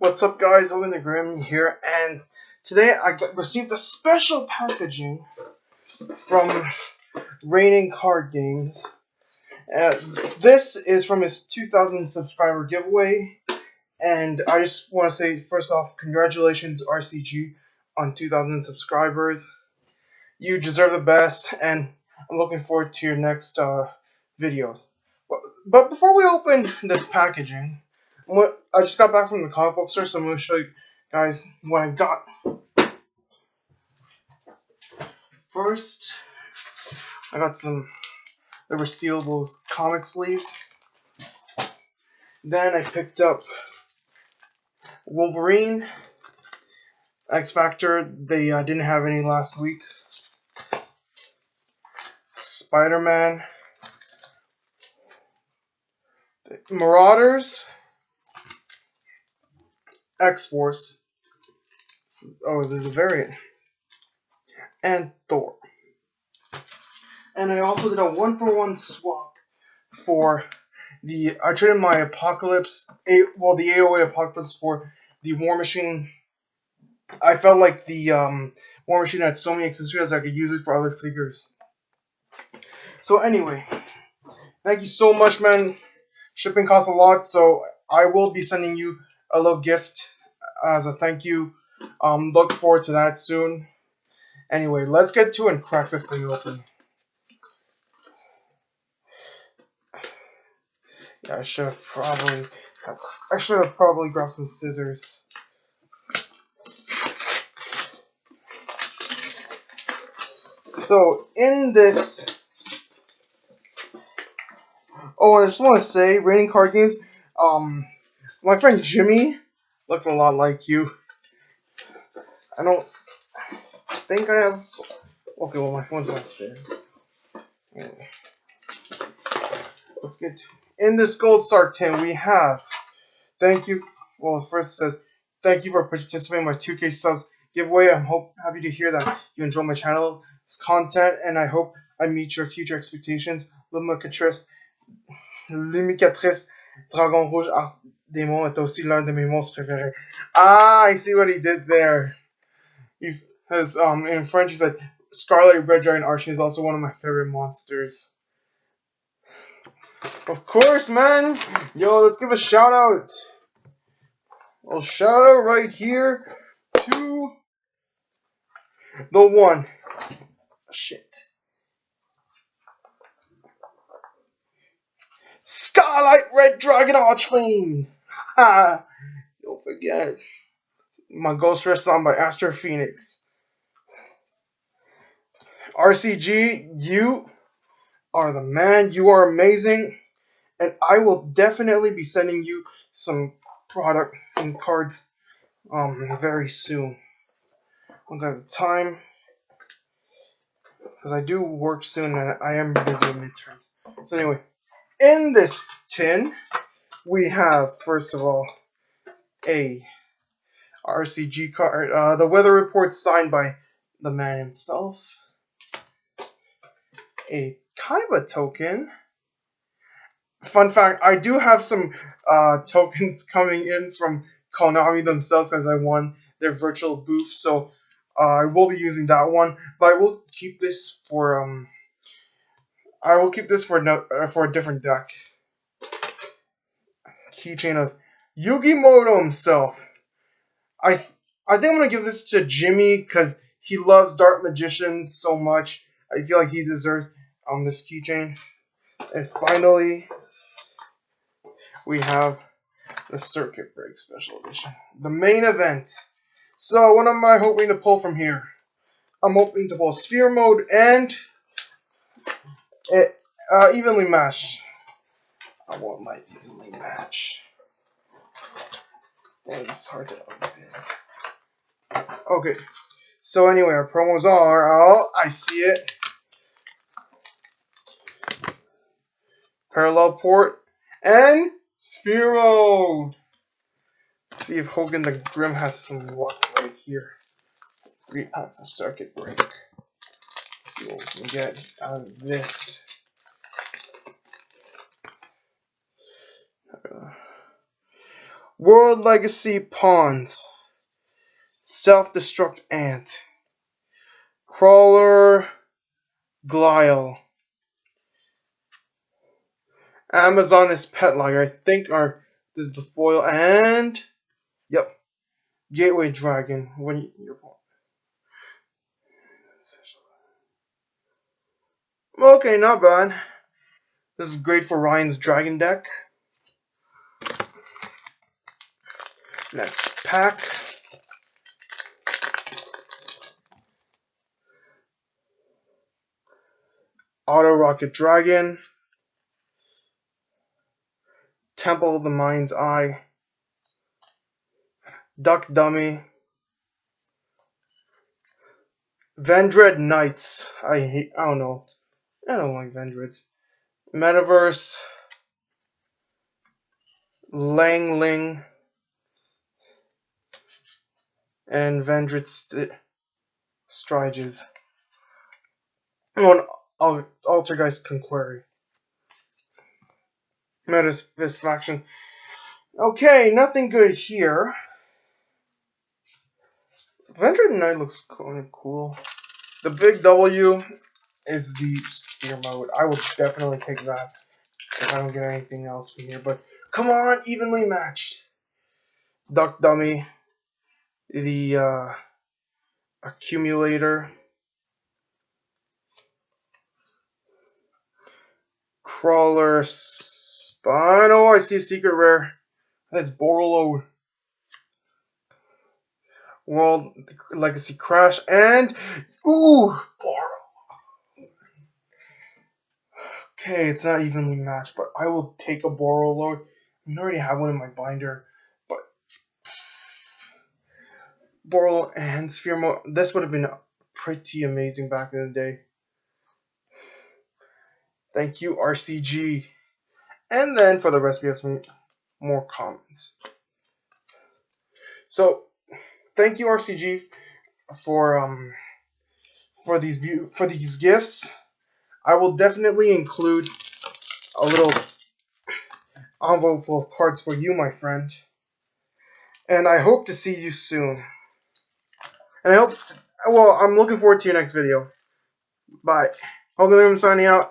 What's up, guys? Hogan the Grim here, and today I received a special packaging from Raining Card Games. This is from his 2,000 subscriber giveaway, and I just want to say, first off, congratulations, RCG, on 2,000 subscribers. You deserve the best, and I'm looking forward to your next videos. But before we open this packaging, I just got back from the comic book store, so I'm going to show you guys what I got. First, I got the resealable comic sleeves. Then I picked up Wolverine, X Factor. They didn't have any last week. Spider-Man, Marauders, X-Force. Oh, there's a variant. And Thor. And I also did a 1-for-1 swap for I traded my Apocalypse, the AOA Apocalypse for the War Machine. I felt like the War Machine had so many accessories I could use it for other figures. So anyway, thank you so much, man. Shipping costs a lot, so I will be sending you a little gift as a thank you. Look forward to that soon. Anyway, let's get to it and crack this thing open. Yeah, I should have probably grabbed some scissors. So in this, I just want to say, Raining Card Games. My friend Jimmy looks a lot like you. I don't think I have. Okay, well, my phone's downstairs. Anyway, let's get in this Gold Star tin. We have. Thank you. Well, first it says, thank you for participating in my 2K subs giveaway. I'm happy to hear that you enjoy my channel's content, and I hope I meet your future expectations. Lumicatrice Dragon Rouge Arc Démon est aussi l'un de mes monstres préférés. Ah, I see what he did there. In French he said, Scarlet Red Dragon Archie is also one of my favorite monsters. Of course, man. Yo, let's give a shout out. A shout out right here to the one. Shit. Scarlet Red Dragon Archfiend. Ha! Don't forget. My Ghost Rest song by Astro Phoenix. RCG, you are the man. You are amazing. And I will definitely be sending you some cards very soon. Once I have the time. Because I do work soon and I am busy with midterms. So anyway, in this tin, we have, first of all, a RCG card. The weather report signed by the man himself. A Kaiba token. Fun fact, I do have some tokens coming in from Konami themselves because I won their virtual booth, so I will be using that one. But I will keep this for a different deck. Keychain of Yugimoto himself. I think I'm gonna give this to Jimmy because he loves Dark Magicians so much. I feel like he deserves this keychain. And finally, we have the Circuit Break Special Edition, the main event. So what am I hoping to pull from here? I'm hoping to pull Sphere Mode and Evenly Matched. I want my Evenly Matched. Oh, it's hard to open. Okay, so anyway, our promos are, I see it. Parallel Port and Sphere Mode. Let's see if Hogan the Grim has some luck right here. 3 packs of Circuit Break. Let's see what we can get out of this. World Legacy Pawns. Self-Destruct Ant. Crawler Glial. Amazon is Pet Liger. I think this is the foil, and yep, Gateway Dragon. When you're okay, not bad. This is great for Ryan's Dragon deck. Next pack. Auto Rocket Dragon. Temple of the Mind's Eye. Duck Dummy. Vendread Knights. I don't know. I don't like Vendreads. Metaverse. Lang Ling. And Vendred Striges. One Altergeist Conqueror. Metasfaction. Okay, nothing good here. Vendred Knight looks kind of cool. The big W is the Spear mode. I will definitely take that if I don't get anything else from here. But come on, evenly matched. Duck Dummy. The Accumulator. Crawler Spine. Oh, I see a secret rare. That's Borreload. World Legacy Crash and ooh, Borreload. Okay, it's not evenly matched, but I will take a Borreload. I already have one in my binder, but Borreload and Sphere Mode. This would have been pretty amazing back in the day. Thank you, RCG. And then for the rest, we have some more comments. So, thank you, RCG, for these gifts. I will definitely include a little envelope full of cards for you, my friend. And I hope to see you soon. And I'm looking forward to your next video. Bye. Hogan, I'm signing out.